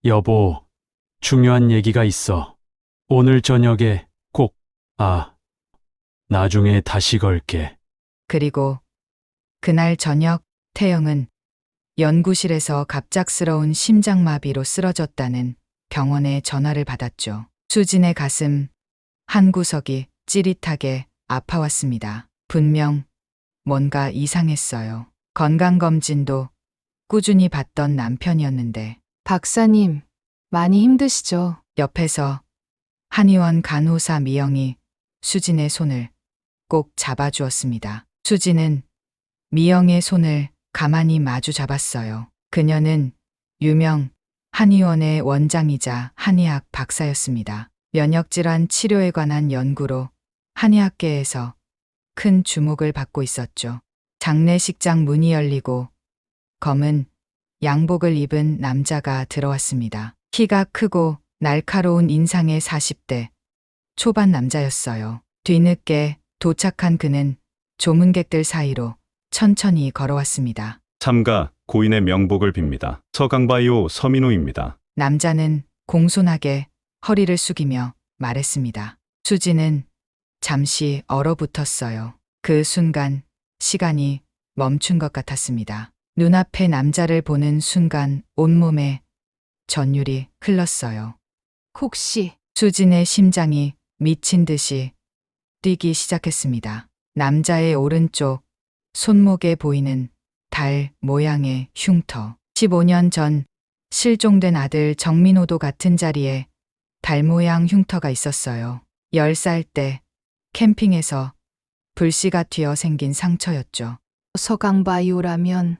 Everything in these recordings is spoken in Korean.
여보, 중요한 얘기가 있어. 오늘 저녁에 꼭, 나중에 다시 걸게. 그리고 그날 저녁 태영은 연구실에서 갑작스러운 심장마비로 쓰러졌다는 병원의 전화를 받았죠. 수진의 가슴 한 구석이 찌릿하게 아파왔습니다. 분명 뭔가 이상했어요. 건강검진도 꾸준히 받던 남편이었는데 박사님, 많이 힘드시죠? 옆에서 한의원 간호사 미영이 수진의 손을 꼭 잡아주었습니다. 수진은 미영의 손을 가만히 마주 잡았어요. 그녀는 유명 한의원의 원장이자 한의학 박사였습니다. 면역질환 치료에 관한 연구로 한의학계에서 큰 주목을 받고 있었죠. 장례식장 문이 열리고 검은 양복을 입은 남자가 들어왔습니다. 키가 크고 날카로운 인상의 40대 초반 남자였어요. 뒤늦게 도착한 그는 조문객들 사이로 천천히 걸어왔습니다. 삼가 고인의 명복을 빕니다. 서강바이오 서민호입니다. 남자는 공손하게 허리를 숙이며 말했습니다. 수지는 잠시 얼어붙었어요. 그 순간 시간이 멈춘 것 같았습니다. 눈앞에 남자를 보는 순간 온몸에 전율이 흘렀어요. 혹시 수진의 심장이 미친 듯이 뛰기 시작했습니다. 남자의 오른쪽 손목에 보이는 달 모양의 흉터. 15년 전 실종된 아들 정민호도 같은 자리에 달 모양 흉터가 있었어요. 10살 때 캠핑에서 불씨가 튀어 생긴 상처였죠. 서강바이오라면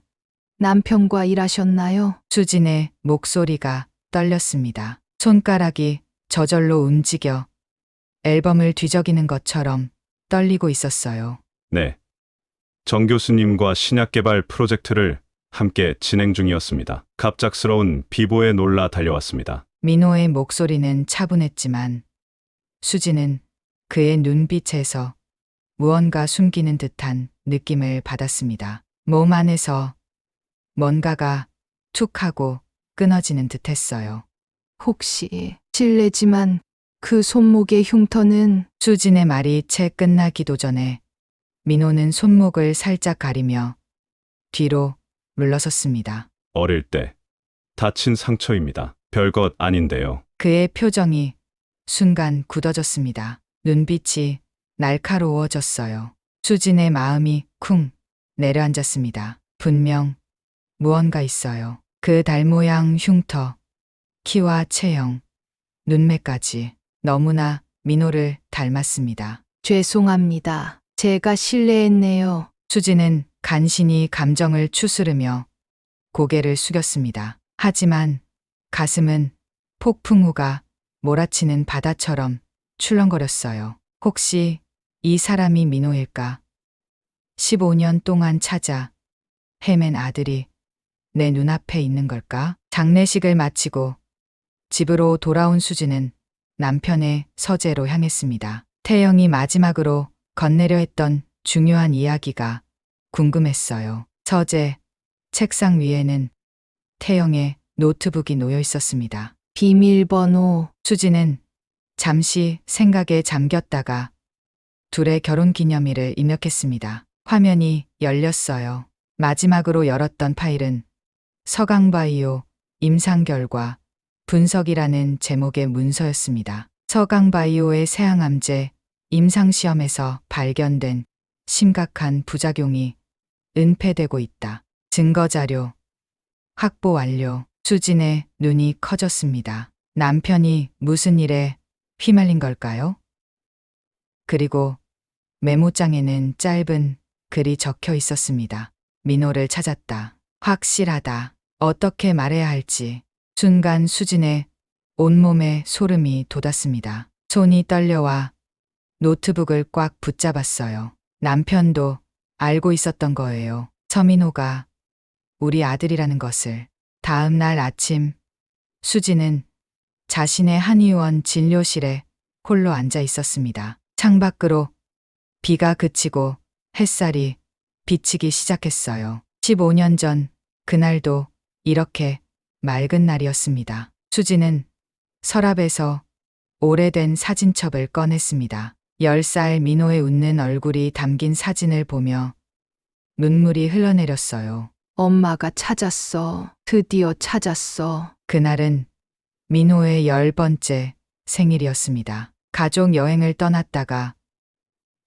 남편과 일하셨나요? 수진의 목소리가 떨렸습니다. 손가락이 저절로 움직여 앨범을 뒤적이는 것처럼 떨리고 있었어요. 네. 정 교수님과 신약 개발 프로젝트를 함께 진행 중이었습니다. 갑작스러운 비보에 놀라 달려왔습니다. 민호의 목소리는 차분했지만 수지는 그의 눈빛에서 무언가 숨기는 듯한 느낌을 받았습니다. 몸 안에서 뭔가가 툭 하고 끊어지는 듯했어요. 혹시 실례지만 그 손목의 흉터는 수진의 말이 채 끝나기도 전에 민호는 손목을 살짝 가리며 뒤로 물러섰습니다. 어릴 때 다친 상처입니다. 별것 아닌데요. 그의 표정이 순간 굳어졌습니다. 눈빛이 날카로워졌어요. 수진의 마음이 쿵 내려앉았습니다. 분명 무언가 있어요. 그 달 모양 흉터, 키와 체형, 눈매까지 너무나 민호를 닮았습니다. 죄송합니다. 제가 실례했네요. 수진은 간신히 감정을 추스르며 고개를 숙였습니다. 하지만 가슴은 폭풍우가 몰아치는 바다처럼 출렁거렸어요. 혹시 이 사람이 민호일까? 15년 동안 찾아 헤맨 아들이 내 눈앞에 있는 걸까? 장례식을 마치고 집으로 돌아온 수지는 남편의 서재로 향했습니다. 태영이 마지막으로 건네려 했던 중요한 이야기가 궁금했어요. 서재 책상 위에는 태영의 노트북이 놓여 있었습니다. 비밀번호 수지는 잠시 생각에 잠겼다가 둘의 결혼 기념일을 입력했습니다. 화면이 열렸어요. 마지막으로 열었던 파일은 서강바이오 임상 결과 분석이라는 제목의 문서였습니다. 서강바이오의 세항암제 임상시험에서 발견된 심각한 부작용이 은폐되고 있다. 증거자료 확보 완료. 수진의 눈이 커졌습니다. 남편이 무슨 일에 휘말린 걸까요? 그리고 메모장에는 짧은 글이 적혀 있었습니다. 민호를 찾았다. 확실하다. 어떻게 말해야 할지. 순간 수진의 온몸에 소름이 돋았습니다. 손이 떨려와 노트북을 꽉 붙잡았어요. 남편도 알고 있었던 거예요. 서민호가 우리 아들이라는 것을. 다음 날 아침 수진은 자신의 한의원 진료실에 홀로 앉아 있었습니다. 창밖으로 비가 그치고 햇살이 비치기 시작했어요. 15년 전 그날도 이렇게 맑은 날이었습니다. 수진은 서랍에서 오래된 사진첩을 꺼냈습니다. 10살 민호의 웃는 얼굴이 담긴 사진을 보며 눈물이 흘러내렸어요. 엄마가 찾았어. 드디어 찾았어. 그날은 민호의 10번째 생일이었습니다. 가족 여행을 떠났다가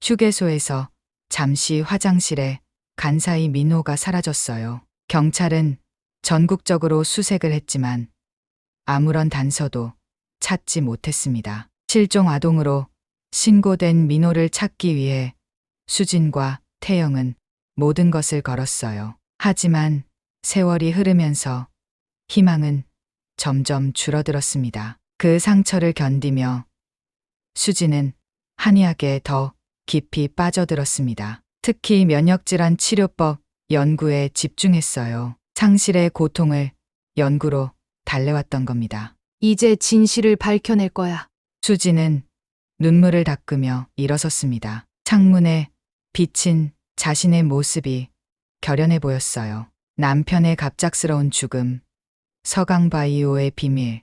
휴게소에서 잠시 화장실에 간 사이 민호가 사라졌어요. 경찰은 전국적으로 수색을 했지만 아무런 단서도 찾지 못했습니다. 실종 아동으로 신고된 민호를 찾기 위해 수진과 태영은 모든 것을 걸었어요. 하지만 세월이 흐르면서 희망은 점점 줄어들었습니다. 그 상처를 견디며 수진은 한의학에 더 깊이 빠져들었습니다. 특히 면역질환 치료법 연구에 집중했어요. 상실의 고통을 연구로 달래왔던 겁니다. 이제 진실을 밝혀낼 거야. 수진은 눈물을 닦으며 일어섰습니다. 창문에 비친 자신의 모습이 결연해 보였어요. 남편의 갑작스러운 죽음, 서강바이오의 비밀,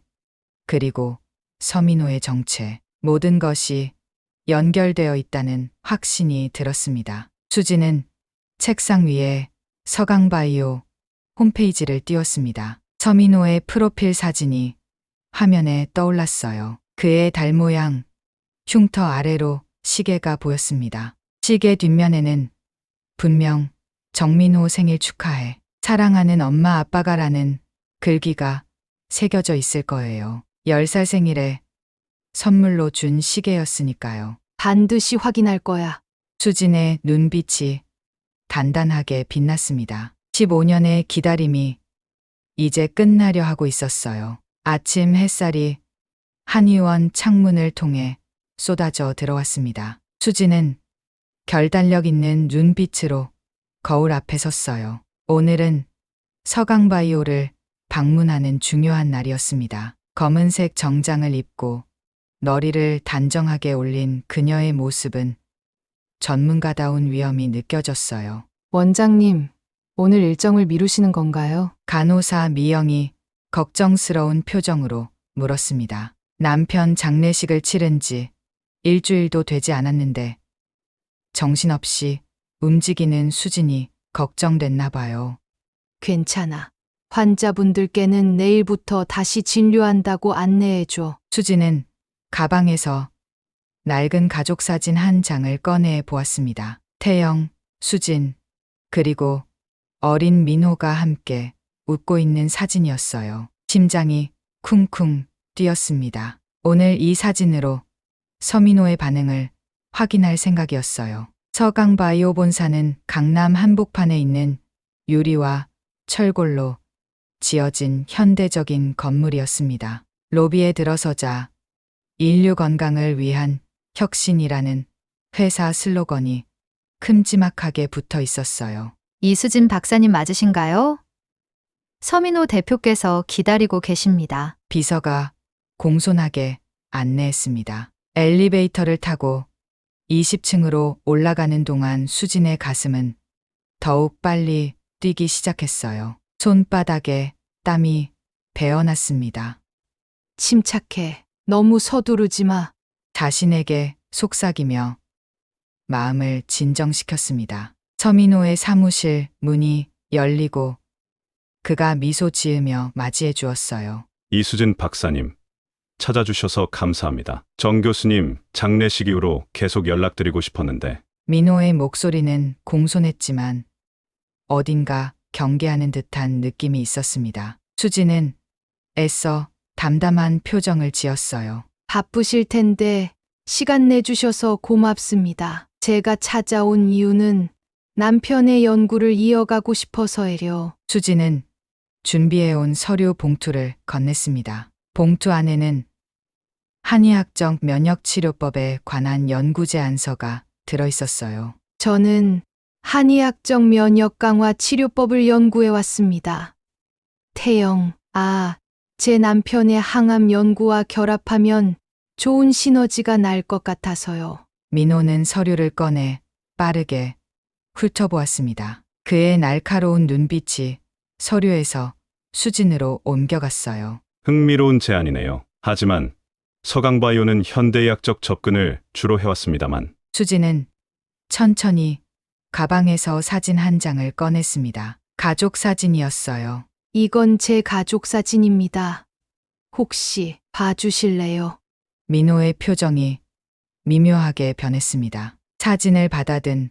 그리고 서민호의 정체, 모든 것이 연결되어 있다는 확신이 들었습니다. 수진은 책상 위에 서강바이오 홈페이지를 띄웠습니다. 서민호의 프로필 사진이 화면에 떠올랐어요. 그의 달 모양 흉터 아래로 시계가 보였습니다. 시계 뒷면에는 분명 정민호 생일 축하해. 사랑하는 엄마 아빠가라는 글귀가 새겨져 있을 거예요. 10살 생일에 선물로 준 시계였으니까요. 반드시 확인할 거야. 수진의 눈빛이 단단하게 빛났습니다. 15년의 기다림이 이제 끝나려 하고 있었어요. 아침 햇살이 한의원 창문을 통해 쏟아져 들어왔습니다. 수진은 결단력 있는 눈빛으로 거울 앞에 섰어요. 오늘은 서강바이오를 방문하는 중요한 날이었습니다. 검은색 정장을 입고 너리를 단정하게 올린 그녀의 모습은 전문가다운 위엄이 느껴졌어요. 원장님, 오늘 일정을 미루시는 건가요? 간호사 미영이 걱정스러운 표정으로 물었습니다. 남편 장례식을 치른 지 일주일도 되지 않았는데 정신없이 움직이는 수진이 걱정됐나 봐요. 괜찮아. 환자분들께는 내일부터 다시 진료한다고 안내해줘. 수진은 가방에서 낡은 가족 사진 한 장을 꺼내 보았습니다. 태영, 수진, 그리고 어린 민호가 함께 웃고 있는 사진이었어요. 심장이 쿵쿵 뛰었습니다. 오늘 이 사진으로 서민호의 반응을 확인할 생각이었어요. 서강바이오 본사는 강남 한복판에 있는 유리와 철골로 지어진 현대적인 건물이었습니다. 로비에 들어서자 인류 건강을 위한 혁신이라는 회사 슬로건이 큼지막하게 붙어 있었어요. 이수진 박사님 맞으신가요? 서민호 대표께서 기다리고 계십니다. 비서가 공손하게 안내했습니다. 엘리베이터를 타고 20층으로 올라가는 동안 수진의 가슴은 더욱 빨리 뛰기 시작했어요. 손바닥에 땀이 배어났습니다. 침착해. 너무 서두르지 마. 자신에게 속삭이며 마음을 진정시켰습니다. 서민호의 사무실 문이 열리고 그가 미소 지으며 맞이해 주었어요. 이수진 박사님, 찾아주셔서 감사합니다. 정 교수님, 장례식 이후로 계속 연락드리고 싶었는데 민호의 목소리는 공손했지만 어딘가 경계하는 듯한 느낌이 있었습니다. 수진은 애써 담담한 표정을 지었어요. 바쁘실 텐데 시간 내주셔서 고맙습니다. 제가 찾아온 이유는 남편의 연구를 이어가고 싶어서예요. 수진은 준비해온 서류 봉투를 건넸습니다. 봉투 안에는 한의학적 면역치료법에 관한 연구 제안서가 들어있었어요. 저는 한의학적 면역 강화 치료법을 연구해 왔습니다. 태영, 제 남편의 항암 연구와 결합하면 좋은 시너지가 날 것 같아서요. 민호는 서류를 꺼내 빠르게 훑어보았습니다. 그의 날카로운 눈빛이 서류에서 수진으로 옮겨갔어요. 흥미로운 제안이네요. 하지만 서강바이오는 현대의학적 접근을 주로 해왔습니다만 수지는 천천히 가방에서 사진 한 장을 꺼냈습니다. 가족 사진이었어요. 이건 제 가족 사진입니다. 혹시 봐주실래요? 민호의 표정이 미묘하게 변했습니다. 사진을 받아든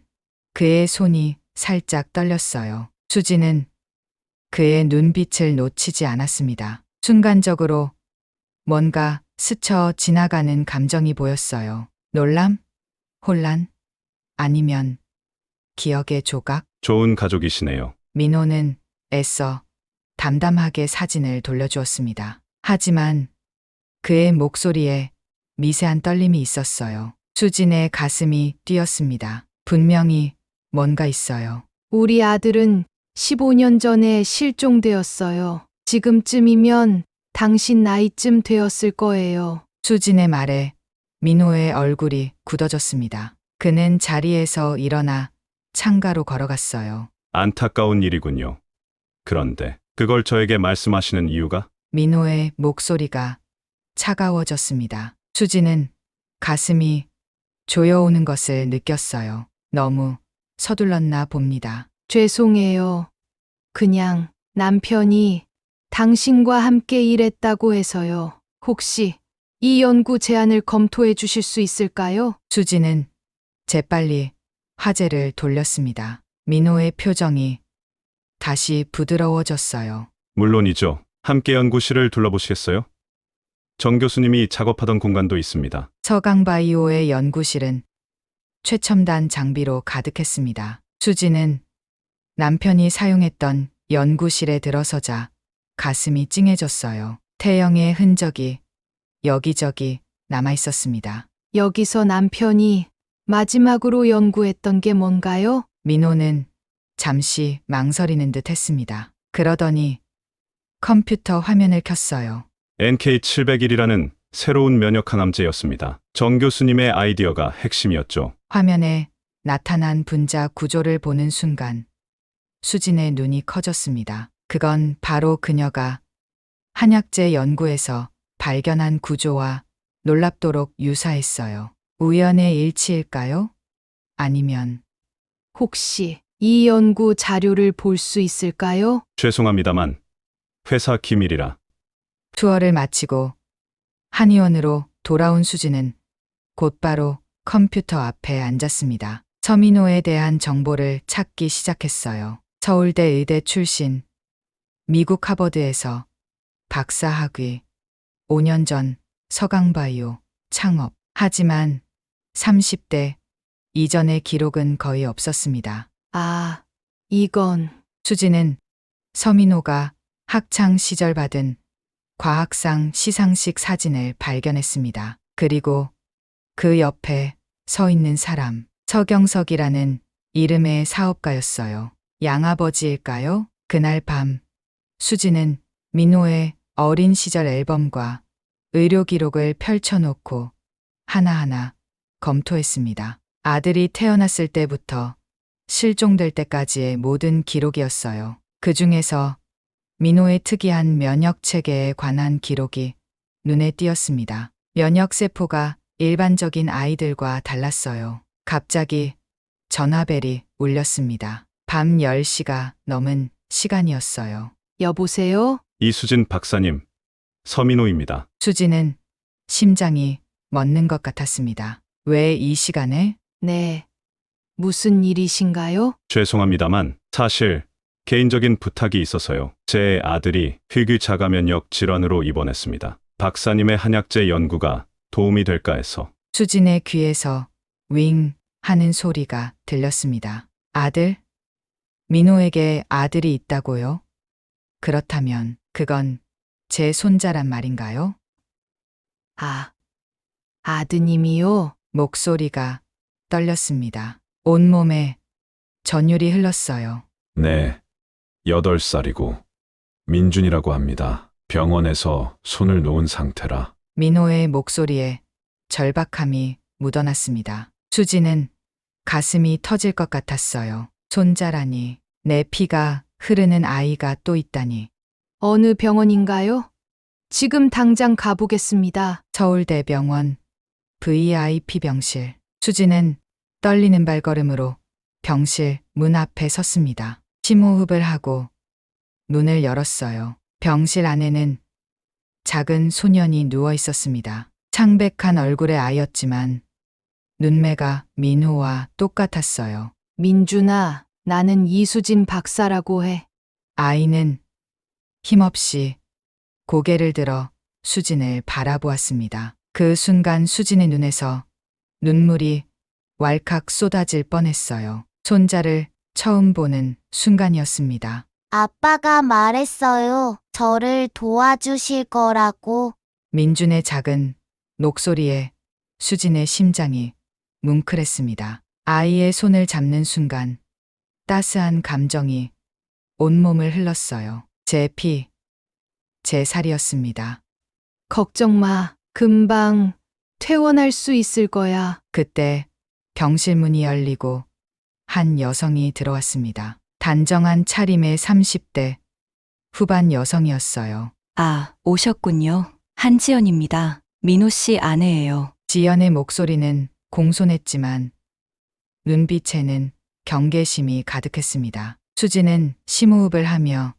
그의 손이 살짝 떨렸어요. 수지는 그의 눈빛을 놓치지 않았습니다. 순간적으로 뭔가 스쳐 지나가는 감정이 보였어요. 놀람? 혼란? 아니면 기억의 조각? 좋은 가족이시네요. 민호는 애써 담담하게 사진을 돌려주었습니다. 하지만 그의 목소리에 미세한 떨림이 있었어요. 수진의 가슴이 뛰었습니다. 분명히 뭔가 있어요. 우리 아들은 15년 전에 실종되었어요. 지금쯤이면 당신 나이쯤 되었을 거예요. 수진의 말에 민호의 얼굴이 굳어졌습니다. 그는 자리에서 일어나 창가로 걸어갔어요. 안타까운 일이군요. 그런데 그걸 저에게 말씀하시는 이유가? 민호의 목소리가 차가워졌습니다. 수지는 가슴이 조여오는 것을 느꼈어요. 너무 서둘렀나 봅니다. 죄송해요. 그냥 남편이 당신과 함께 일했다고 해서요. 혹시 이 연구 제안을 검토해 주실 수 있을까요? 수지는 재빨리 화제를 돌렸습니다. 민호의 표정이 다시 부드러워졌어요. 물론이죠. 함께 연구실을 둘러보시겠어요? 정 교수님이 작업하던 공간도 있습니다. 서강바이오의 연구실은 최첨단 장비로 가득했습니다. 수지는 남편이 사용했던 연구실에 들어서자 가슴이 찡해졌어요. 태영의 흔적이 여기저기 남아 있었습니다. 여기서 남편이 마지막으로 연구했던 게 뭔가요? 민호는 잠시 망설이는 듯 했습니다. 그러더니 컴퓨터 화면을 켰어요. NK701이라는 새로운 면역 항암제였습니다. 정 교수님의 아이디어가 핵심이었죠. 화면에 나타난 분자 구조를 보는 순간 수진의 눈이 커졌습니다. 그건 바로 그녀가 한약재 연구에서 발견한 구조와 놀랍도록 유사했어요. 우연의 일치일까요? 아니면 혹시 이 연구 자료를 볼 수 있을까요? 죄송합니다만 회사 기밀이라. 투어를 마치고 한의원으로 돌아온 수지는 곧바로 컴퓨터 앞에 앉았습니다. 서민호에 대한 정보를 찾기 시작했어요. 서울대 의대 출신, 미국 하버드에서 박사 학위, 5년 전 서강바이오 창업. 하지만 30대 이전의 기록은 거의 없었습니다. 아, 이건 수지는 서민호가 학창 시절 받은 과학상 시상식 사진을 발견했습니다. 그리고 그 옆에 서 있는 사람, 서경석이라는 이름의 사업가였어요. 양아버지일까요? 그날 밤 수지는 민호의 어린 시절 앨범과 의료 기록을 펼쳐놓고 하나하나 검토했습니다. 아들이 태어났을 때부터 실종될 때까지의 모든 기록이었어요. 그 중에서 민호의 특이한 면역 체계에 관한 기록이 눈에 띄었습니다. 면역 세포가 일반적인 아이들과 달랐어요. 갑자기 전화벨이 울렸습니다. 밤 10시가 넘은 시간이었어요. 여보세요? 이수진 박사님, 서민호입니다. 수지는 심장이 멎는 것 같았습니다. 왜 이 시간에? 네. 무슨 일이신가요? 죄송합니다만 사실 개인적인 부탁이 있어서요. 제 아들이 희귀 자가면역 질환으로 입원했습니다. 박사님의 한약재 연구가 도움이 될까 해서. 수진의 귀에서 윙 하는 소리가 들렸습니다. 아들? 민호에게 아들이 있다고요? 그렇다면 그건 제 손자란 말인가요? 아, 아드님이요? 목소리가 떨렸습니다. 온몸에 전율이 흘렀어요. 네, 8살이고 민준이라고 합니다. 병원에서 손을 놓은 상태라. 민호의 목소리에 절박함이 묻어났습니다. 수지는 가슴이 터질 것 같았어요. 손자라니, 내 피가 흐르는 아이가 또 있다니. 어느 병원인가요? 지금 당장 가보겠습니다. 서울대병원 VIP 병실. 수지는 떨리는 발걸음으로 병실 문 앞에 섰습니다. 심호흡을 하고 문을 열었어요. 병실 안에는 작은 소년이 누워 있었습니다. 창백한 얼굴의 아이였지만 눈매가 민호와 똑같았어요. 민준아, 나는 이수진 박사라고 해. 아이는 힘없이 고개를 들어 수진을 바라보았습니다. 그 순간 수진의 눈에서 눈물이 왈칵 쏟아질 뻔했어요. 손자를 처음 보는 순간이었습니다. 아빠가 말했어요. 저를 도와주실 거라고. 민준의 작은 목소리에 수진의 심장이 뭉클했습니다. 아이의 손을 잡는 순간 따스한 감정이 온몸을 흘렀어요. 제 피, 제 살이었습니다. 걱정 마. 금방 퇴원할 수 있을 거야. 그때 병실 문이 열리고 한 여성이 들어왔습니다. 단정한 차림의 30대 후반 여성이었어요. 아, 오셨군요. 한지연입니다. 민호 씨 아내예요. 지연의 목소리는 공손했지만 눈빛에는 경계심이 가득했습니다. 수지는 심호흡을 하며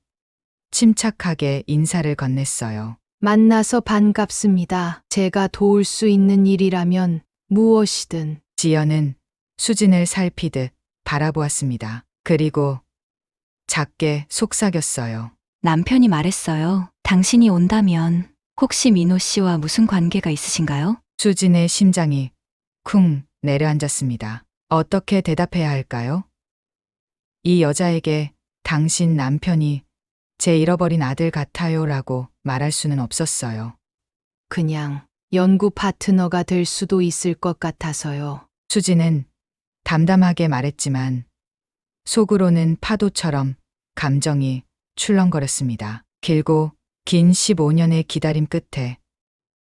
침착하게 인사를 건넸어요. 만나서 반갑습니다. 제가 도울 수 있는 일이라면 무엇이든. 지연은 수진을 살피듯 바라보았습니다. 그리고 작게 속삭였어요. 남편이 말했어요. 당신이 온다면 혹시 민호 씨와 무슨 관계가 있으신가요? 수진의 심장이 쿵 내려앉았습니다. 어떻게 대답해야 할까요? 이 여자에게 당신 남편이 제 잃어버린 아들 같아요 라고 말할 수는 없었어요. 그냥 연구 파트너가 될 수도 있을 것 같아서요. 수지는 담담하게 말했지만 속으로는 파도처럼 감정이 출렁거렸습니다. 길고 긴 15년의 기다림 끝에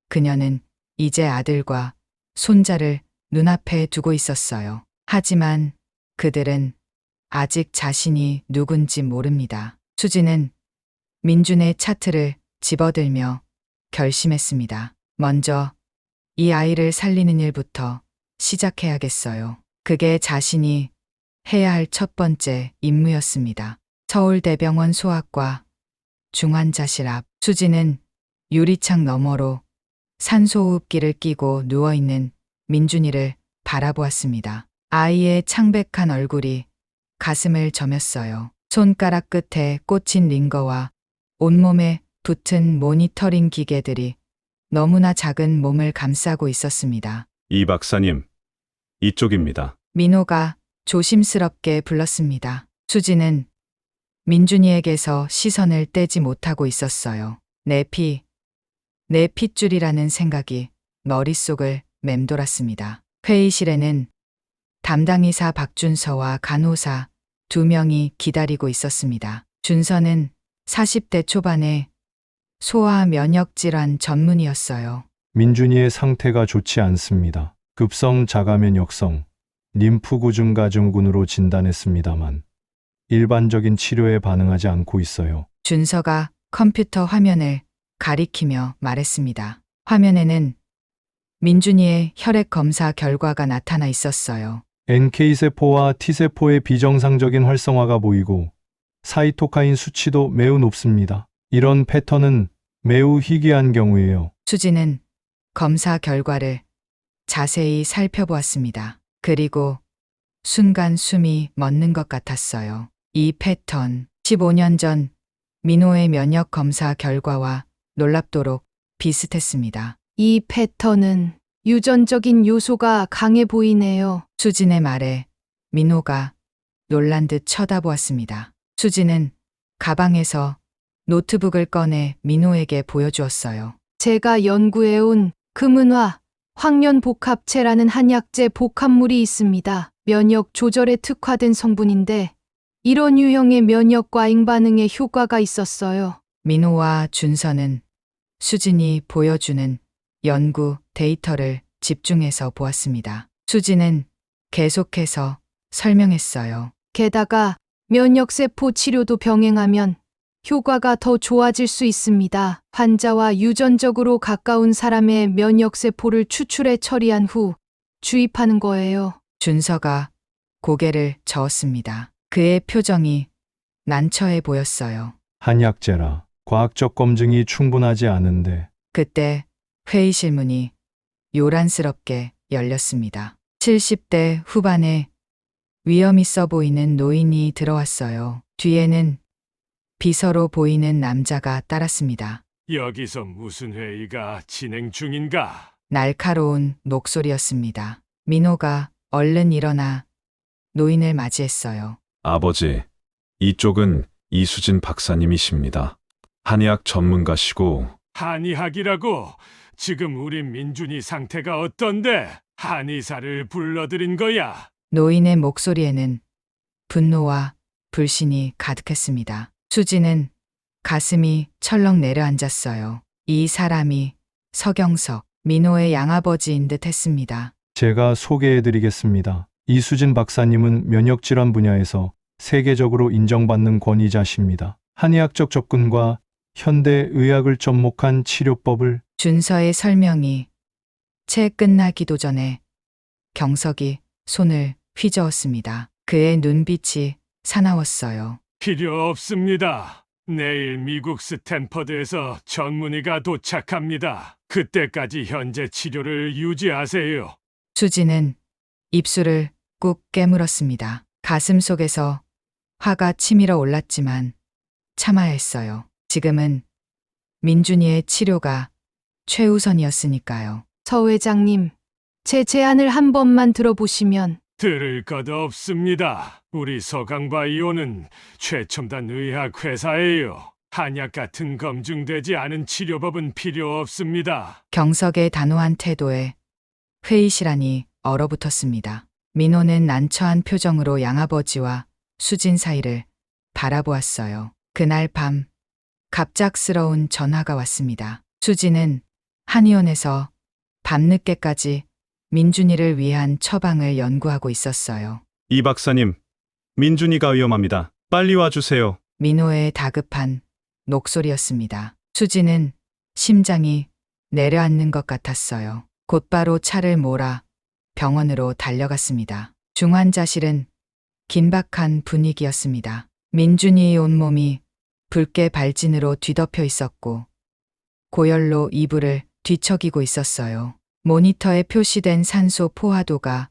그녀는 이제 아들과 손자를 눈앞에 두고 있었어요. 하지만 그들은 아직 자신이 누군지 모릅니다. 수지는 민준의 차트를 집어들며 결심했습니다. 먼저 이 아이를 살리는 일부터 시작해야겠어요. 그게 자신이 해야 할 첫 번째 임무였습니다. 서울대병원 소아과 중환자실 앞 수지는 유리창 너머로 산소호흡기를 끼고 누워있는 민준이를 바라보았습니다. 아이의 창백한 얼굴이 가슴을 저몄어요. 손가락 끝에 꽂힌 링거와 온몸에 붙은 모니터링 기계들이 너무나 작은 몸을 감싸고 있었습니다. 이 박사님, 이쪽입니다. 민호가 조심스럽게 불렀습니다. 수지는 민준이에게서 시선을 떼지 못하고 있었어요. 내 핏줄이라는 생각이 머릿속을 맴돌았습니다. 회의실에는 담당의사 박준서와 간호사 2명이 기다리고 있었습니다. 준서는 40대 초반의 소아 면역 질환 전문의였어요. 민준이의 상태가 좋지 않습니다. 급성 자가면역성 림프구 증가증후군으로 진단했습니다만 일반적인 치료에 반응하지 않고 있어요. 준서가 컴퓨터 화면을 가리키며 말했습니다. 화면에는 민준이의 혈액 검사 결과가 나타나 있었어요. NK세포와 T세포의 비정상적인 활성화가 보이고 사이토카인 수치도 매우 높습니다. 이런 패턴은 매우 희귀한 경우예요. 수지는 검사 결과를 자세히 살펴보았습니다. 그리고 순간 숨이 멎는 것 같았어요. 이 패턴, 15년 전 민호의 면역 검사 결과와 놀랍도록 비슷했습니다. 이 패턴은 유전적인 요소가 강해 보이네요. 수진의 말에 민호가 놀란 듯 쳐다보았습니다. 수진은 가방에서 노트북을 꺼내 민호에게 보여주었어요. 제가 연구해온 금은화 황련복합체라는 한약재 복합물이 있습니다. 면역 조절에 특화된 성분인데 이런 유형의 면역 과잉 반응에 효과가 있었어요. 민호와 준서는 수진이 보여주는 연구 데이터를 집중해서 보았습니다. 수진은 계속해서 설명했어요. 게다가 면역세포 치료도 병행하면 효과가 더 좋아질 수 있습니다. 환자와 유전적으로 가까운 사람의 면역세포를 추출해 처리한 후 주입하는 거예요. 준서가 고개를 저었습니다. 그의 표정이 난처해 보였어요. 한약재라. 과학적 검증이 충분하지 않은데 그때 회의실 문이 요란스럽게 열렸습니다. 70대 후반에 위험 있어 보이는 노인이 들어왔어요. 뒤에는 비서로 보이는 남자가 따랐습니다. 여기서 무슨 회의가 진행 중인가? 날카로운 목소리였습니다. 민호가 얼른 일어나 노인을 맞이했어요. 아버지, 이쪽은 이수진 박사님이십니다. 한의학 전문가시고 한의학이라고? 지금 우리 민준이 상태가 어떤데? 한의사를 불러들인 거야. 노인의 목소리에는 분노와 불신이 가득했습니다. 수지는 가슴이 철렁 내려앉았어요. 이 사람이 서경석, 민호의 양아버지인 듯 했습니다. 제가 소개해드리겠습니다. 이수진 박사님은 면역질환 분야에서 세계적으로 인정받는 권위자십니다. 한의학적 접근과 현대의학을 접목한 치료법을 준서의 설명이 채 끝나기도 전에 경석이 손을 휘저었습니다. 그의 눈빛이 사나웠어요. 필요 없습니다. 내일 미국 스탠퍼드에서 전문의가 도착합니다. 그때까지 현재 치료를 유지하세요. 수지는 입술을 꾹 깨물었습니다. 가슴 속에서 화가 치밀어 올랐지만 참아야 했어요. 지금은 민준이의 치료가 최우선이었으니까요. 서 회장님, 제 제안을 한 번만 들어보시면 들을 것 없습니다. 우리 서강바이오는 최첨단 의학 회사예요. 한약 같은 검증되지 않은 치료법은 필요 없습니다. 경석의 단호한 태도에 회의실 안이 얼어붙었습니다. 민호는 난처한 표정으로 양아버지와 수진 사이를 바라보았어요. 그날 밤 갑작스러운 전화가 왔습니다. 수진은 한의원에서 밤늦게까지 민준이를 위한 처방을 연구하고 있었어요. 이 박사님, 민준이가 위험합니다. 빨리 와주세요. 민호의 다급한 목소리였습니다. 수지는 심장이 내려앉는 것 같았어요. 곧바로 차를 몰아 병원으로 달려갔습니다. 중환자실은 긴박한 분위기였습니다. 민준이의 온몸이 붉게 발진으로 뒤덮여 있었고 고열로 이불을 뒤척이고 있었어요. 모니터에 표시된 산소 포화도가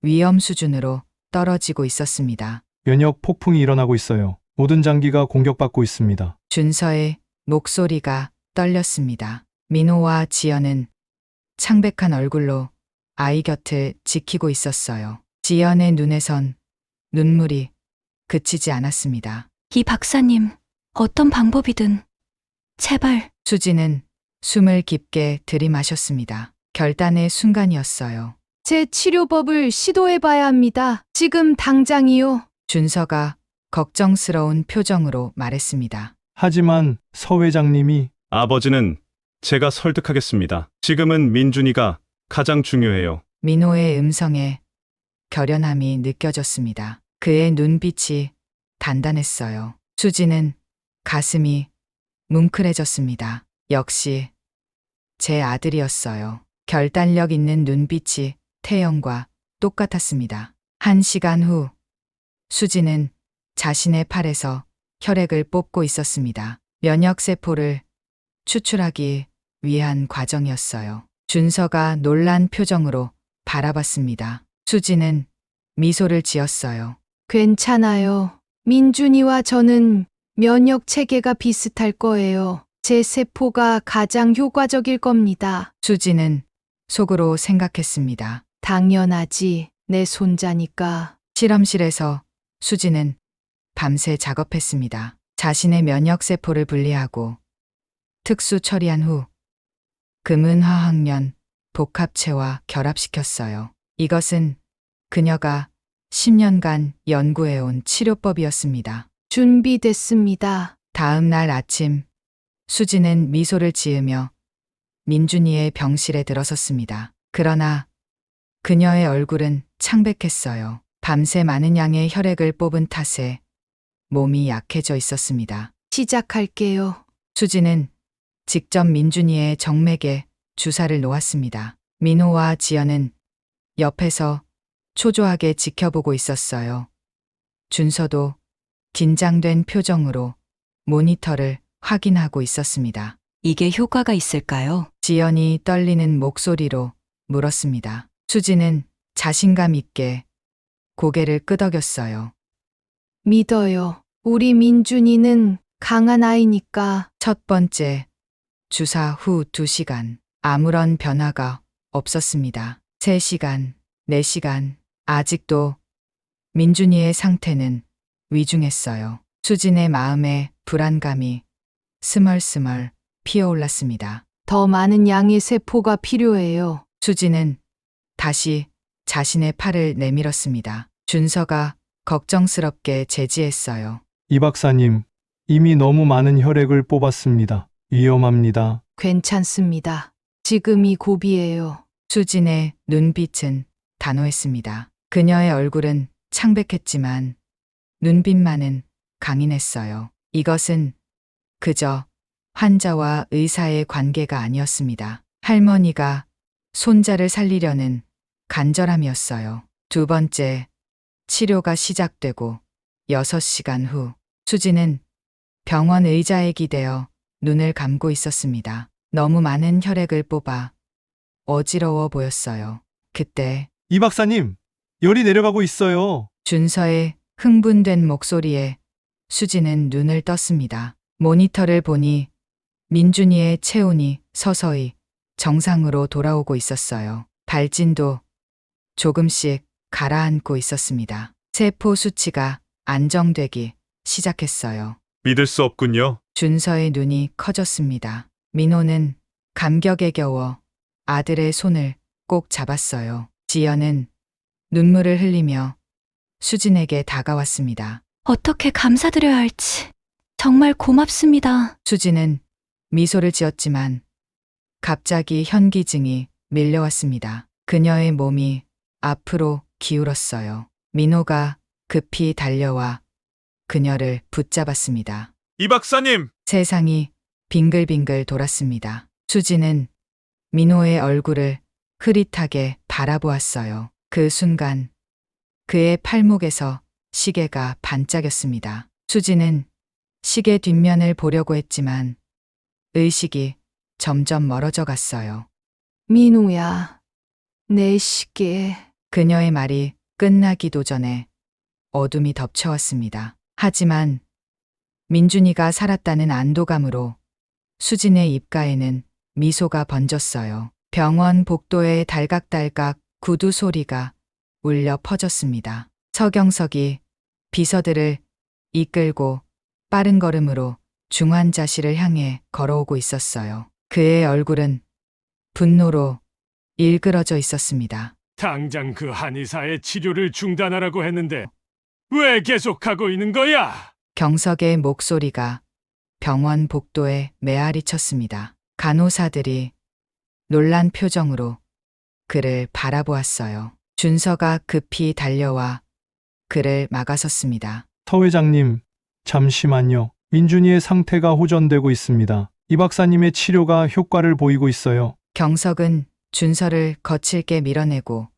위험 수준으로 떨어지고 있었습니다. 면역 폭풍이 일어나고 있어요. 모든 장기가 공격받고 있습니다. 준서의 목소리가 떨렸습니다. 민호와 지연은 창백한 얼굴로 아이 곁을 지키고 있었어요. 지연의 눈에선 눈물이 그치지 않았습니다. 이 박사님, 어떤 방법이든 제발. 수지는 숨을 깊게 들이마셨습니다. 결단의 순간이었어요. 제 치료법을 시도해봐야 합니다. 지금 당장이요. 준서가 걱정스러운 표정으로 말했습니다. 하지만 서 회장님이 아버지는 제가 설득하겠습니다. 지금은 민준이가 가장 중요해요. 민호의 음성에 결연함이 느껴졌습니다. 그의 눈빛이 단단했어요. 수지는 가슴이 뭉클해졌습니다. 역시 제 아들이었어요. 결단력 있는 눈빛이 태영과 똑같았습니다. 1시간 후 수지는 자신의 팔에서 혈액을 뽑고 있었습니다. 면역세포를 추출하기 위한 과정이었어요. 준서가 놀란 표정으로 바라봤습니다. 수지는 미소를 지었어요. 괜찮아요. 민준이와 저는 면역 체계가 비슷할 거예요. 제 세포가 가장 효과적일 겁니다. 수지는 속으로 생각했습니다. 당연하지. 내 손자니까. 실험실에서 수지는 밤새 작업했습니다. 자신의 면역세포를 분리하고 특수 처리한 후 금은화학면 복합체와 결합시켰어요. 이것은 그녀가 10년간 연구해온 치료법이었습니다. 준비됐습니다. 다음 날 아침 수지는 미소를 지으며 민준이의 병실에 들어섰습니다. 그러나 그녀의 얼굴은 창백했어요. 밤새 많은 양의 혈액을 뽑은 탓에 몸이 약해져 있었습니다. 시작할게요. 수지는 직접 민준이의 정맥에 주사를 놓았습니다. 민호와 지연은 옆에서 초조하게 지켜보고 있었어요. 준서도 긴장된 표정으로 모니터를 확인하고 있었습니다. 이게 효과가 있을까요? 지연이 떨리는 목소리로 물었습니다. 수지는 자신감 있게 고개를 끄덕였어요. 믿어요. 우리 민준이는 강한 아이니까. 첫 번째 주사 후 2시간. 아무런 변화가 없었습니다. 3시간, 4시간. 아직도 민준이의 상태는 위중했어요. 수진의 마음에 불안감이 스멀스멀 피어올랐습니다. 더 많은 양의 세포가 필요해요. 수진은 다시 자신의 팔을 내밀었습니다. 준서가 걱정스럽게 제지했어요. 이 박사님, 이미 너무 많은 혈액을 뽑았습니다. 위험합니다. 괜찮습니다. 지금이 고비예요. 수진의 눈빛은 단호했습니다. 그녀의 얼굴은 창백했지만 눈빛만은 강인했어요. 이것은 그저 환자와 의사의 관계가 아니었습니다. 할머니가 손자를 살리려는 간절함이었어요. 2번째, 치료가 시작되고 6시간 후 수지는 병원 의자에 기대어 눈을 감고 있었습니다. 너무 많은 혈액을 뽑아 어지러워 보였어요. 그때 이 박사님, 열이 내려가고 있어요. 준서의 흥분된 목소리에 수지는 눈을 떴습니다. 모니터를 보니 민준이의 체온이 서서히 정상으로 돌아오고 있었어요. 발진도 조금씩 가라앉고 있었습니다. 세포 수치가 안정되기 시작했어요. 믿을 수 없군요. 준서의 눈이 커졌습니다. 민호는 감격에 겨워 아들의 손을 꼭 잡았어요. 지연은 눈물을 흘리며 수진에게 다가왔습니다. 어떻게 감사드려야 할지. 정말 고맙습니다. 수진은 미소를 지었지만 갑자기 현기증이 밀려왔습니다. 그녀의 몸이 앞으로 기울었어요. 민호가 급히 달려와 그녀를 붙잡았습니다. 이 박사님! 세상이 빙글빙글 돌았습니다. 수지는 민호의 얼굴을 흐릿하게 바라보았어요. 그 순간 그의 팔목에서 시계가 반짝였습니다. 수지는 시계 뒷면을 보려고 했지만 의식이 점점 멀어져 갔어요. 민우야, 내 시계. 그녀의 말이 끝나기도 전에 어둠이 덮쳐왔습니다. 하지만 민준이가 살았다는 안도감으로 수진의 입가에는 미소가 번졌어요. 병원 복도에 달각달각 구두 소리가 울려 퍼졌습니다. 서경석이 비서들을 이끌고 빠른 걸음으로 중환자실을 향해 걸어오고 있었어요. 그의 얼굴은 분노로 일그러져 있었습니다. 당장 그 한의사의 치료를 중단하라고 했는데 왜 계속하고 있는 거야? 경석의 목소리가 병원 복도에 메아리 쳤습니다. 간호사들이 놀란 표정으로 그를 바라보았어요. 준서가 급히 달려와 그를 막아섰습니다. 서 회장님, 잠시만요. 민준이의 상태가 호전되고 있습니다. 이 박사님의 치료가 효과를 보이고 있어요. 경석은 준서를 거칠게 밀어내고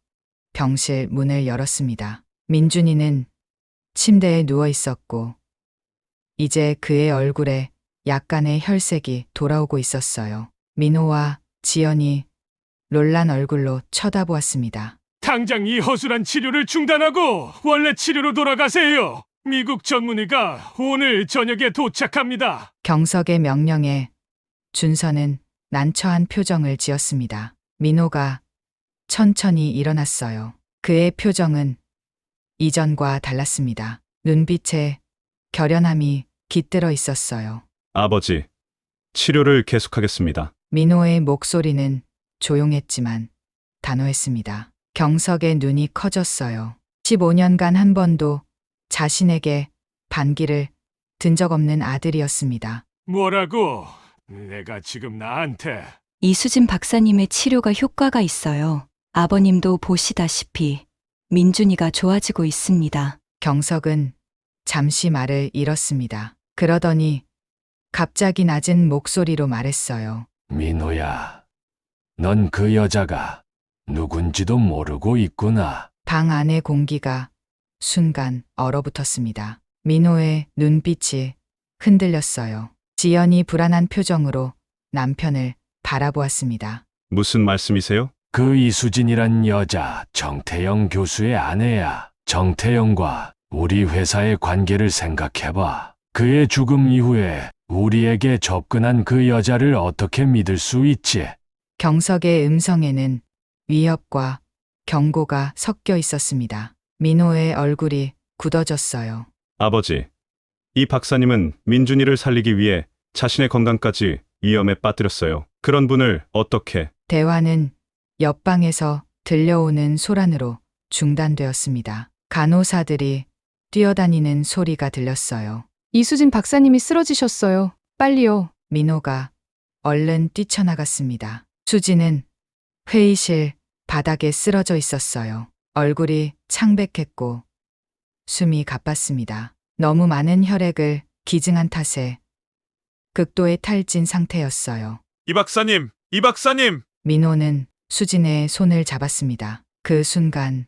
병실 문을 열었습니다. 민준이는 침대에 누워 있었고 이제 그의 얼굴에 약간의 혈색이 돌아오고 있었어요. 민호와 지연이 놀란 얼굴로 쳐다보았습니다. 당장 이 허술한 치료를 중단하고 원래 치료로 돌아가세요. 미국 전문의가 오늘 저녁에 도착합니다. 경석의 명령에 준서는 난처한 표정을 지었습니다. 민호가 천천히 일어났어요. 그의 표정은 이전과 달랐습니다. 눈빛에 결연함이 깃들어 있었어요. 아버지, 치료를 계속하겠습니다. 민호의 목소리는 조용했지만 단호했습니다. 경석의 눈이 커졌어요. 15년간 한 번도 자신에게 반기를 든 적 없는 아들이었습니다. 뭐라고? 내가 지금 나한테 이수진 박사님의 치료가 효과가 있어요. 아버님도 보시다시피 민준이가 좋아지고 있습니다. 경석은 잠시 말을 잃었습니다. 그러더니 갑자기 낮은 목소리로 말했어요. 민호야, 넌 그 여자가 누군지도 모르고 있구나. 방 안의 공기가 순간 얼어붙었습니다. 민호의 눈빛이 흔들렸어요. 지연이 불안한 표정으로 남편을 바라보았습니다. 무슨 말씀이세요? 그 이수진이란 여자 정태영 교수의 아내야. 정태영과 우리 회사의 관계를 생각해봐. 그의 죽음 이후에 우리에게 접근한 그 여자를 어떻게 믿을 수 있지? 경석의 음성에는 위협과 경고가 섞여 있었습니다. 민호의 얼굴이 굳어졌어요. 아버지, 이 박사님은 민준이를 살리기 위해 자신의 건강까지 위험에 빠뜨렸어요. 그런 분을 어떻게... 대화는 옆방에서 들려오는 소란으로 중단되었습니다. 간호사들이 뛰어다니는 소리가 들렸어요. 이수진 박사님이 쓰러지셨어요. 빨리요. 민호가 얼른 뛰쳐나갔습니다. 수진은 회의실 바닥에 쓰러져 있었어요. 얼굴이 창백했고 숨이 가빴습니다. 너무 많은 혈액을 기증한 탓에 극도의 탈진 상태였어요. 이 박사님! 이 박사님! 민호는 수진의 손을 잡았습니다. 그 순간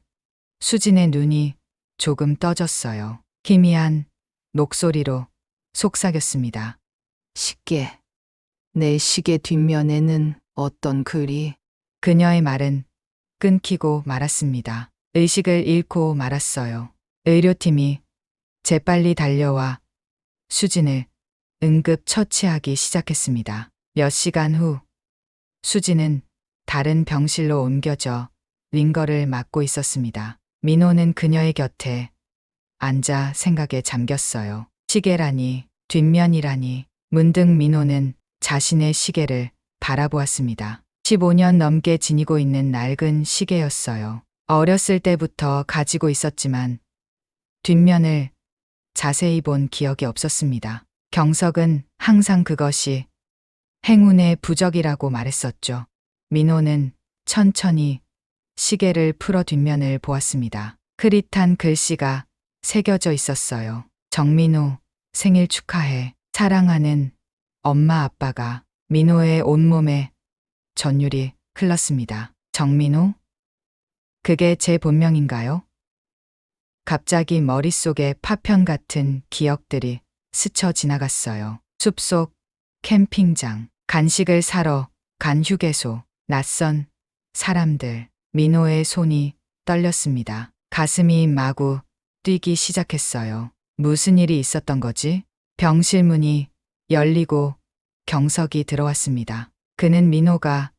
수진의 눈이 조금 떠졌어요. 희미한 목소리로 속삭였습니다. 시계. 내 시계 뒷면에는 어떤 글이? 그녀의 말은 끊기고 말았습니다. 의식을 잃고 말았어요. 의료팀이 재빨리 달려와 수진을 응급 처치하기 시작했습니다. 몇 시간 후 수진은 다른 병실로 옮겨져 링거를 맡고 있었습니다. 민호는 그녀의 곁에 앉아 생각에 잠겼어요. 시계라니, 뒷면이라니. 문득 민호는 자신의 시계를 바라보았습니다. 15년 넘게 지니고 있는 낡은 시계였어요. 어렸을 때부터 가지고 있었지만 뒷면을 자세히 본 기억이 없었습니다. 경석은 항상 그것이 행운의 부적이라고 말했었죠. 민호는 천천히 시계를 풀어 뒷면을 보았습니다. 흐릿한 글씨가 새겨져 있었어요. 정민호, 생일 축하해. 사랑하는 엄마 아빠가. 민호의 온몸에 전율이 흘렀습니다. 정민호? 그게 제 본명인가요? 갑자기 머릿속에 파편 같은 기억들이 스쳐 지나갔어요. 숲속, 캠핑장, 간식을 사러 간 휴게소, 낯선 사람들. 민호의 손이 떨렸습니다. 가슴이 마구 뛰기 시작했어요. 무슨 일이 있었던 거지? 병실 문이 열리고 경석이 들어왔습니다. 그는 민호가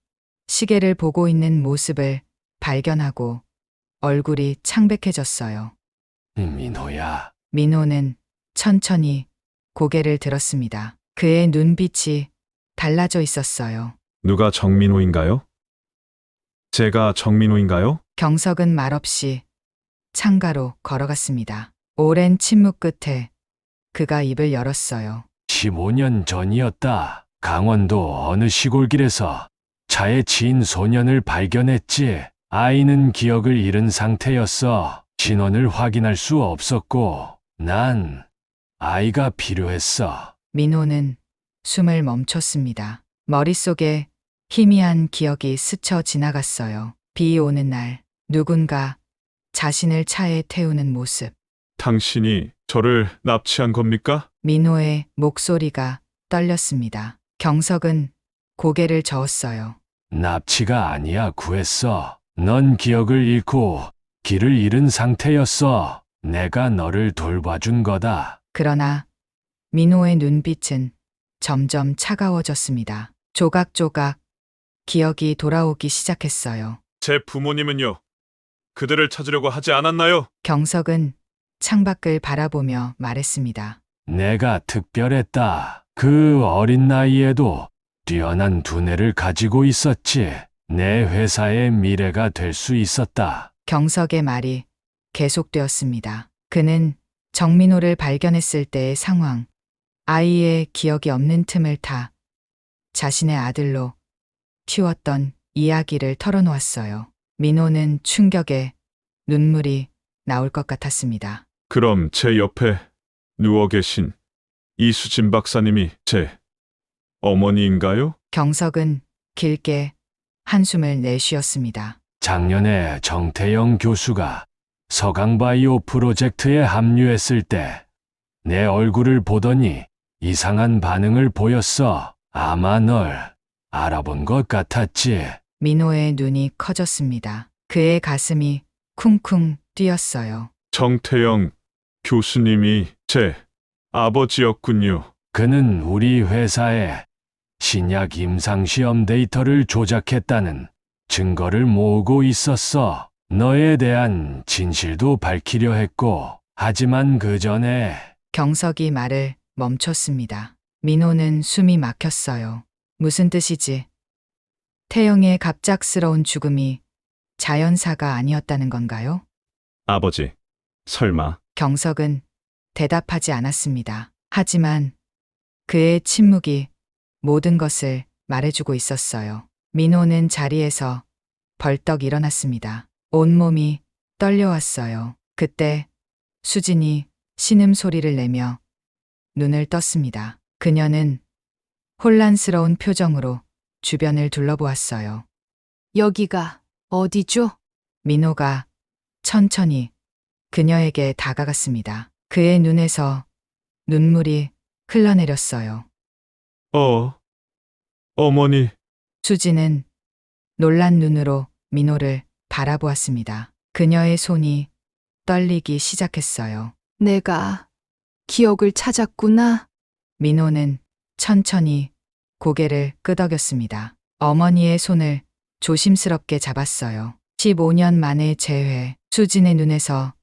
시계를 보고 있는 모습을 발견하고 얼굴이 창백해졌어요. 민호야. 민호는 천천히 고개를 들었습니다. 그의 눈빛이 달라져 있었어요. 누가 정민호인가요? 제가 정민호인가요? 경석은 말없이 창가로 걸어갔습니다. 오랜 침묵 끝에 그가 입을 열었어요. 15년 전이었다. 강원도 어느 시골길에서 차에 치인 소년을 발견했지. 아이는 기억을 잃은 상태였어. 신원을 확인할 수 없었고 난 아이가 필요했어. 민호는 숨을 멈췄습니다. 머릿속에 희미한 기억이 스쳐 지나갔어요. 비 오는 날 누군가 자신을 차에 태우는 모습. 당신이 저를 납치한 겁니까? 민호의 목소리가 떨렸습니다. 경석은 고개를 저었어요. 납치가 아니야, 구했어. 넌 기억을 잃고 길을 잃은 상태였어. 내가 너를 돌봐준 거다. 그러나 민호의 눈빛은 점점 차가워졌습니다. 조각조각 기억이 돌아오기 시작했어요. 제 부모님은요? 그들을 찾으려고 하지 않았나요? 경석은 창밖을 바라보며 말했습니다. 내가 특별했다. 그 어린 나이에도 뛰어난 두뇌를 가지고 있었지. 내 회사의 미래가 될 수 있었다. 경석의 말이 계속되었습니다. 그는 정민호를 발견했을 때의 상황, 아이의 기억이 없는 틈을 타 자신의 아들로 키웠던 이야기를 털어놓았어요. 민호는 충격에 눈물이 나올 것 같았습니다. 그럼 제 옆에 누워 계신 이수진 박사님이 제 어머니인가요? 경석은 길게 한숨을 내쉬었습니다. 작년에 정태영 교수가 서강바이오 프로젝트에 합류했을 때 내 얼굴을 보더니 이상한 반응을 보였어. 아마 널 알아본 것 같았지. 민호의 눈이 커졌습니다. 그의 가슴이 쿵쿵 뛰었어요. 정태영 교수님이 제 아버지였군요. 그는 우리 회사에 신약 임상시험 데이터를 조작했다는 증거를 모으고 있었어. 너에 대한 진실도 밝히려 했고, 하지만 그 전에 경석이 말을 멈췄습니다. 민호는 숨이 막혔어요. 무슨 뜻이지? 태영의 갑작스러운 죽음이 자연사가 아니었다는 건가요? 아버지, 설마 경석은 대답하지 않았습니다. 하지만 그의 침묵이 모든 것을 말해주고 있었어요. 민호는 자리에서 벌떡 일어났습니다. 온몸이 떨려왔어요. 그때 수진이 신음소리를 내며 눈을 떴습니다. 그녀는 혼란스러운 표정으로 주변을 둘러보았어요. 여기가 어디죠? 민호가 천천히 그녀에게 다가갔습니다. 그의 눈에서 눈물이 흘러내렸어요. 어머니, 수지는 놀란 눈으로 민호를 바라보았습니다. 그녀의 손이 떨리기 시작했어요. 내가 기억을 찾았구나. 민호는 천천히 고개를 끄덕였습니다. 어머니의 손을 조심스럽게 잡았어요. 15년 만의 재회, 수진의 눈에서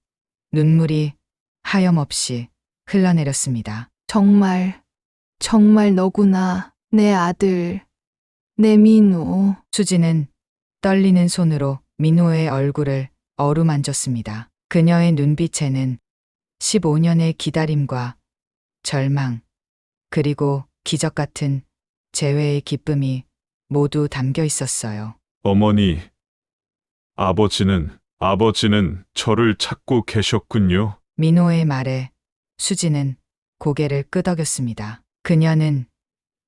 눈물이 하염없이 흘러내렸습니다. 정말 너구나. 내 아들, 내 민호. 수진은 떨리는 손으로 민호의 얼굴을 어루만졌습니다. 그녀의 눈빛에는 15년의 기다림과 절망, 그리고 기적 같은 재회의 기쁨이 모두 담겨 있었어요. 어머니, 아버지는 저를 찾고 계셨군요. 민호의 말에 수지는 고개를 끄덕였습니다. 그녀는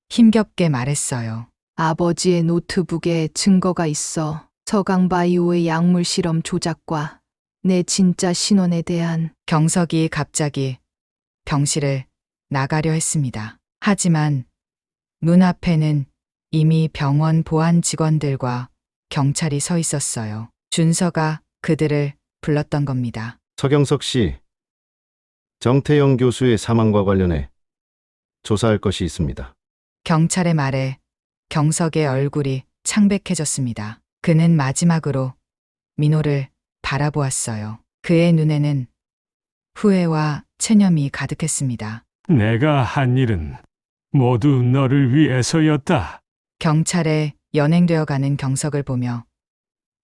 힘겹게 말했어요. 아버지의 노트북에 증거가 있어. 서강바이오의 약물 실험 조작과 내 진짜 신원에 대한. 경석이 갑자기 병실을 나가려 했습니다. 하지만 문 앞에는 이미 병원 보안 직원들과 경찰이 서 있었어요. 준서가 그들을 불렀던 겁니다. 서경석 씨, 정태영 교수의 사망과 관련해 조사할 것이 있습니다. 경찰의 말에 경석의 얼굴이 창백해졌습니다. 그는 마지막으로 민호를 바라보았어요. 그의 눈에는 후회와 체념이 가득했습니다. 내가 한 일은 모두 너를 위해서였다. 경찰에 연행되어 가는 경석을 보며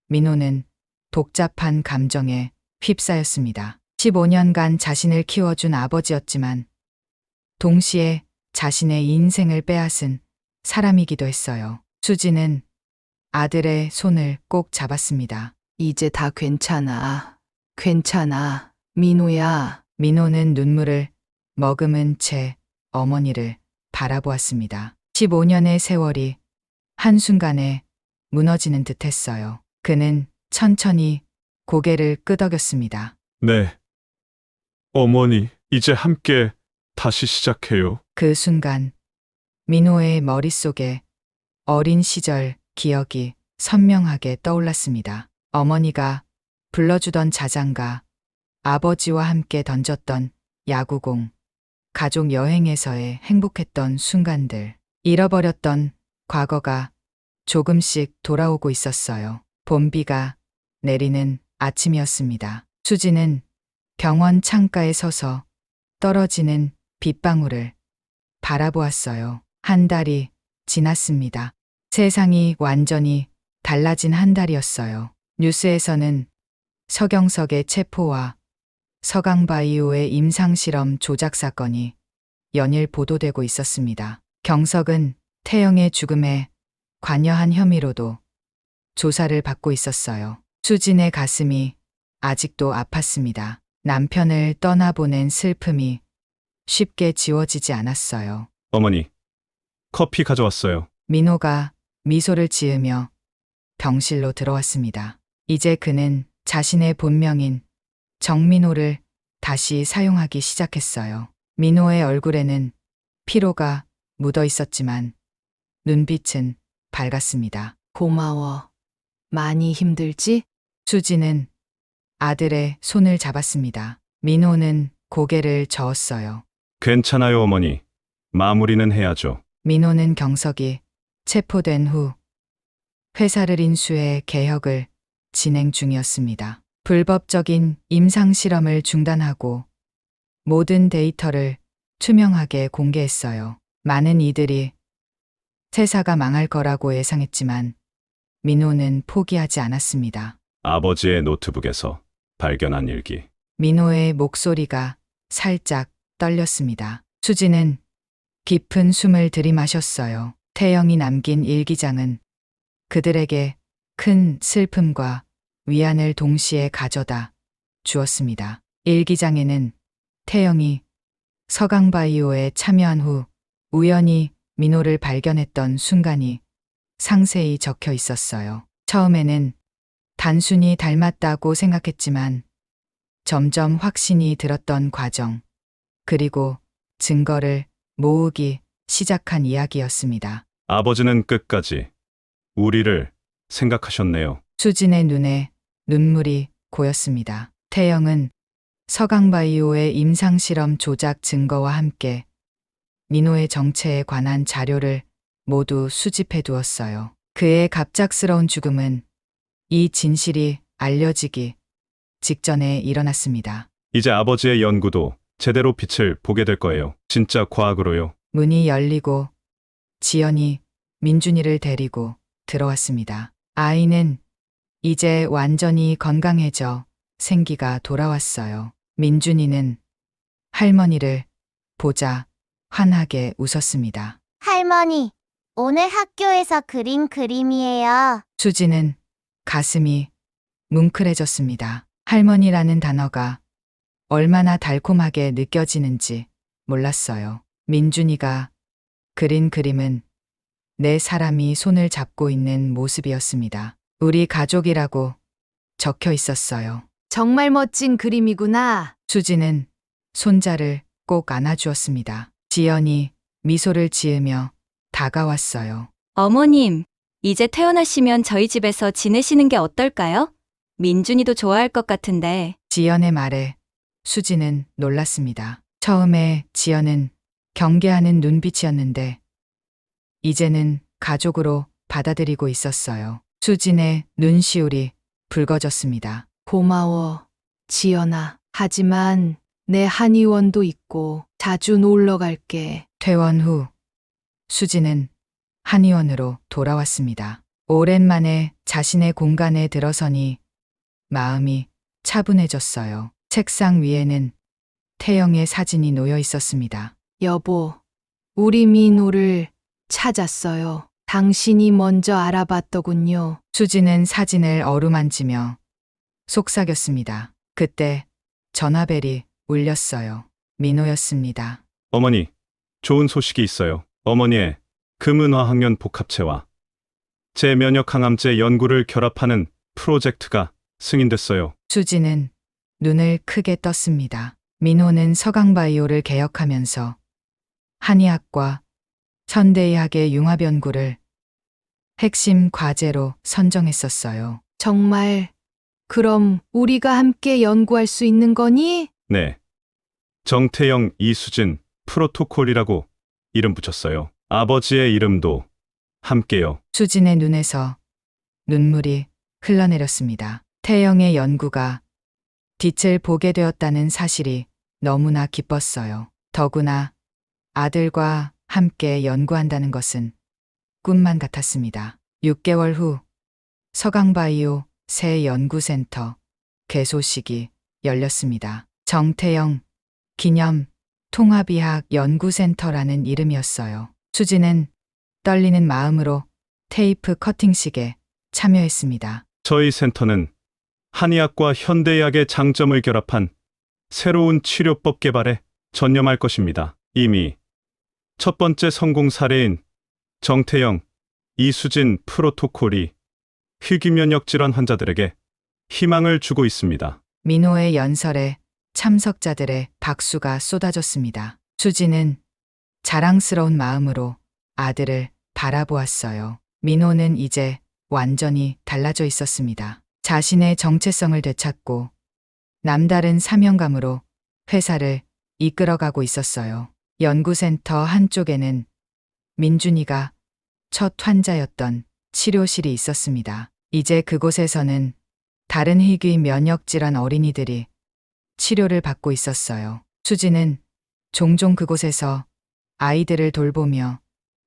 민호는 복잡한 감정에 휩싸였습니다. 15년간 자신을 키워준 아버지였지만 동시에 자신의 인생을 빼앗은 사람이기도 했어요. 수지는 아들의 손을 꼭 잡았습니다. 이제 다 괜찮아. 괜찮아. 민호야. 민호는 눈물을 머금은 채 어머니를 바라보았습니다. 15년의 세월이 한순간에 무너지는 듯 했어요. 그는 천천히 고개를 끄덕였습니다. 네. 어머니, 이제 함께 다시 시작해요. 그 순간 민호의 머릿속에 어린 시절 기억이 선명하게 떠올랐습니다. 어머니가 불러주던 자장가, 아버지와 함께 던졌던 야구공, 가족 여행에서의 행복했던 순간들, 잃어버렸던 과거가 조금씩 돌아오고 있었어요. 봄비가 내리는 아침이었습니다. 수지는 병원 창가에 서서 떨어지는 빗방울을 바라보았어요. 한 달이 지났습니다. 세상이 완전히 달라진 한 달이었어요. 뉴스에서는 서경석의 체포와 서강바이오의 임상실험 조작 사건이 연일 보도되고 있었습니다. 경석은 태영의 죽음에 관여한 혐의로도 조사를 받고 있었어요. 수진의 가슴이 아직도 아팠습니다. 남편을 떠나보낸 슬픔이 쉽게 지워지지 않았어요. 어머니, 커피 가져왔어요. 민호가 미소를 지으며 병실로 들어왔습니다. 이제 그는 자신의 본명인 정민호를 다시 사용하기 시작했어요. 민호의 얼굴에는 피로가 묻어 있었지만 눈빛은 밝았습니다. 고마워. 많이 힘들지? 수지는 아들의 손을 잡았습니다. 민호는 고개를 저었어요. 괜찮아요, 어머니. 마무리는 해야죠. 민호는 경석이 체포된 후 회사를 인수해 개혁을 진행 중이었습니다. 불법적인 임상 실험을 중단하고 모든 데이터를 투명하게 공개했어요. 많은 이들이 회사가 망할 거라고 예상했지만 민호는 포기하지 않았습니다. 아버지의 노트북에서 발견한 일기. 민호의 목소리가 살짝 떨렸습니다. 수지는 깊은 숨을 들이마셨어요. 태영이 남긴 일기장은 그들에게 큰 슬픔과 위안을 동시에 가져다 주었습니다. 일기장에는 태영이 서강바이오에 참여한 후 우연히 민호를 발견했던 순간이 상세히 적혀 있었어요. 처음에는 단순히 닮았다고 생각했지만 점점 확신이 들었던 과정, 그리고 증거를 모으기 시작한 이야기였습니다. 아버지는 끝까지 우리를 생각하셨네요. 수진의 눈에 눈물이 고였습니다. 태영은 서강바이오의 임상실험 조작 증거와 함께 민호의 정체에 관한 자료를 모두 수집해 두었어요. 그의 갑작스러운 죽음은 이 진실이 알려지기 직전에 일어났습니다. 이제 아버지의 연구도 제대로 빛을 보게 될 거예요. 진짜 과학으로요. 문이 열리고 지연이 민준이를 데리고 들어왔습니다. 아이는 이제 완전히 건강해져 생기가 돌아왔어요. 민준이는 할머니를 보자 환하게 웃었습니다. 할머니, 오늘 학교에서 그린 그림이에요. 수지는 가슴이 뭉클해졌습니다. 할머니라는 단어가 얼마나 달콤하게 느껴지는지 몰랐어요. 민준이가 그린 그림은 네 사람이 손을 잡고 있는 모습이었습니다. 우리 가족이라고 적혀 있었어요. 정말 멋진 그림이구나. 수지는 손자를 꼭 안아주었습니다. 지연이 미소를 지으며 다가왔어요. 어머님, 이제 퇴원하시면 저희 집에서 지내시는 게 어떨까요? 민준이도 좋아할 것 같은데. 지연의 말에 수지는 놀랐습니다. 처음에 지연은 경계하는 눈빛이었는데 이제는 가족으로 받아들이고 있었어요. 수진의 눈시울이 붉어졌습니다. 고마워, 지연아. 하지만 내 한의원도 있고 자주 놀러 갈게. 퇴원 후 수지는 한의원으로 돌아왔습니다. 오랜만에 자신의 공간에 들어서니 마음이 차분해졌어요. 책상 위에는 태영의 사진이 놓여 있었습니다. 여보, 우리 민호를 찾았어요. 당신이 먼저 알아봤더군요. 수지는 사진을 어루만지며 속삭였습니다. 그때 전화벨이 울렸어요. 민호였습니다. 어머니, 좋은 소식이 있어요. 어머니의 금은화학연 복합체와 제면역 항암제 연구를 결합하는 프로젝트가 승인됐어요. 수지는 눈을 크게 떴습니다. 민호는 서강바이오를 개혁하면서 한의학과 현대의학의 융합 연구를 핵심 과제로 선정했었어요. 정말 그럼 우리가 함께 연구할 수 있는 거니? 네. 정태영, 이수진 프로토콜이라고 이름 붙였어요. 아버지의 이름도 함께요. 수진의 눈에서 눈물이 흘러내렸습니다. 태영의 연구가 빛을 보게 되었다는 사실이 너무나 기뻤어요. 더구나 아들과 함께 연구한다는 것은 꿈만 같았습니다. 6개월 후 서강바이오 새 연구센터 개소식이 열렸습니다. 정태영 기념 통합의학 연구센터라는 이름이었어요. 수지는 떨리는 마음으로 테이프 커팅식에 참여했습니다. 저희 센터는 한의학과 현대의학의 장점을 결합한 새로운 치료법 개발에 전념할 것입니다. 이미 첫 번째 성공 사례인 정태영, 이수진 프로토콜이 희귀 면역 질환 환자들에게 희망을 주고 있습니다. 민호의 연설에 참석자들의 박수가 쏟아졌습니다. 수진은 자랑스러운 마음으로 아들을 바라보았어요. 민호는 이제 완전히 달라져 있었습니다. 자신의 정체성을 되찾고 남다른 사명감으로 회사를 이끌어가고 있었어요. 연구센터 한쪽에는 민준이가 첫 환자였던 치료실이 있었습니다. 이제 그곳에서는 다른 희귀 면역질환 어린이들이 치료를 받고 있었어요. 수지는 종종 그곳에서 아이들을 돌보며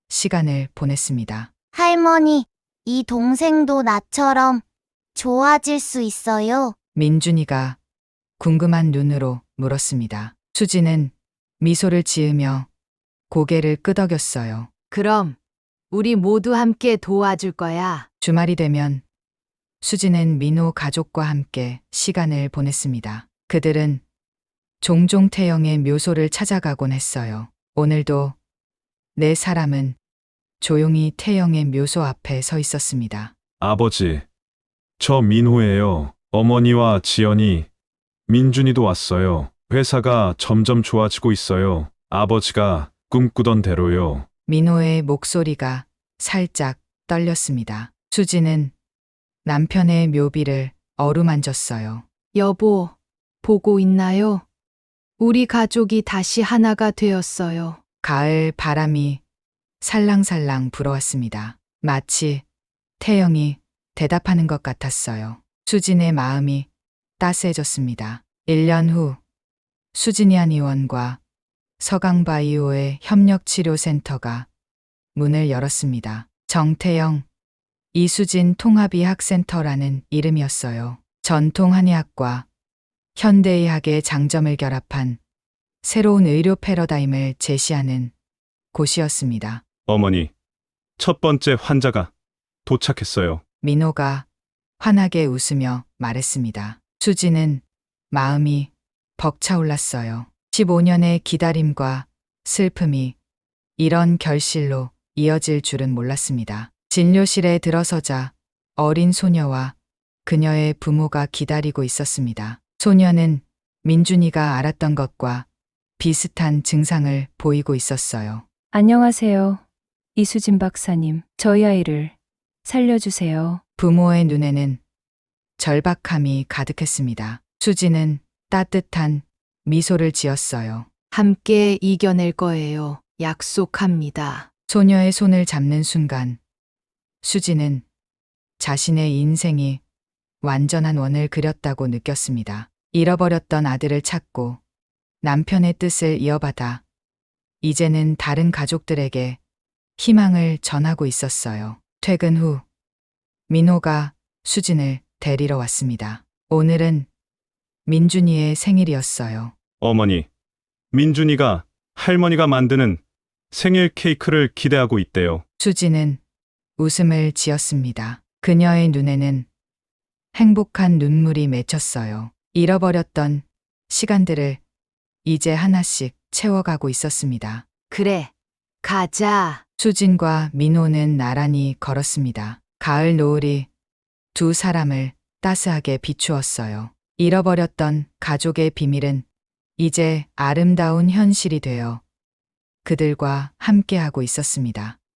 시간을 보냈습니다. 할머니, 이 동생도 나처럼 좋아질 수 있어요? 민준이가 궁금한 눈으로 물었습니다. 수지는 미소를 지으며 고개를 끄덕였어요. 그럼 우리 모두 함께 도와줄 거야. 주말이 되면 수지는 민호 가족과 함께 시간을 보냈습니다. 그들은 종종 태영의 묘소를 찾아가곤 했어요. 오늘도 네 사람은 조용히 태영의 묘소 앞에 서 있었습니다. 아버지, 저 민호예요. 어머니와 지연이, 민준이도 왔어요. 회사가 점점 좋아지고 있어요. 아버지가 꿈꾸던 대로요. 민호의 목소리가 살짝 떨렸습니다. 수지는 남편의 묘비를 어루만졌어요. 여보, 보고 있나요? 우리 가족이 다시 하나가 되었어요. 가을 바람이 살랑살랑 불어왔습니다. 마치 태영이 대답하는 것 같았어요. 수진의 마음이 따스해졌습니다. 1년 후 수진이한 의원과 서강바이오의 협력치료센터가 문을 열었습니다. 정태영, 이수진 통합의학센터라는 이름이었어요. 전통 한의학과 현대의학의 장점을 결합한 새로운 의료 패러다임을 제시하는 곳이었습니다. 어머니, 첫 번째 환자가 도착했어요. 민호가 환하게 웃으며 말했습니다. 수지는 마음이 벅차올랐어요. 15년의 기다림과 슬픔이 이런 결실로 이어질 줄은 몰랐습니다. 진료실에 들어서자 어린 소녀와 그녀의 부모가 기다리고 있었습니다. 소녀는 민준이가 알았던 것과 비슷한 증상을 보이고 있었어요. 안녕하세요. 이수진 박사님, 저희 아이를 살려주세요. 부모의 눈에는 절박함이 가득했습니다. 수지는 따뜻한 미소를 지었어요. 함께 이겨낼 거예요. 약속합니다. 소녀의 손을 잡는 순간 수지는 자신의 인생이 완전한 원을 그렸다고 느꼈습니다. 잃어버렸던 아들을 찾고 남편의 뜻을 이어받아 이제는 다른 가족들에게 희망을 전하고 있었어요. 퇴근 후 민호가 수진을 데리러 왔습니다. 오늘은 민준이의 생일이었어요. 어머니, 민준이가 할머니가 만드는 생일 케이크를 기대하고 있대요. 수지는 웃음을 지었습니다. 그녀의 눈에는 행복한 눈물이 맺혔어요. 잃어버렸던 시간들을 이제 하나씩 채워가고 있었습니다. 그래, 가자. 수진과 민호는 나란히 걸었습니다. 가을 노을이 두 사람을 따스하게 비추었어요. 잃어버렸던 가족의 비밀은 이제 아름다운 현실이 되어 그들과 함께하고 있었습니다.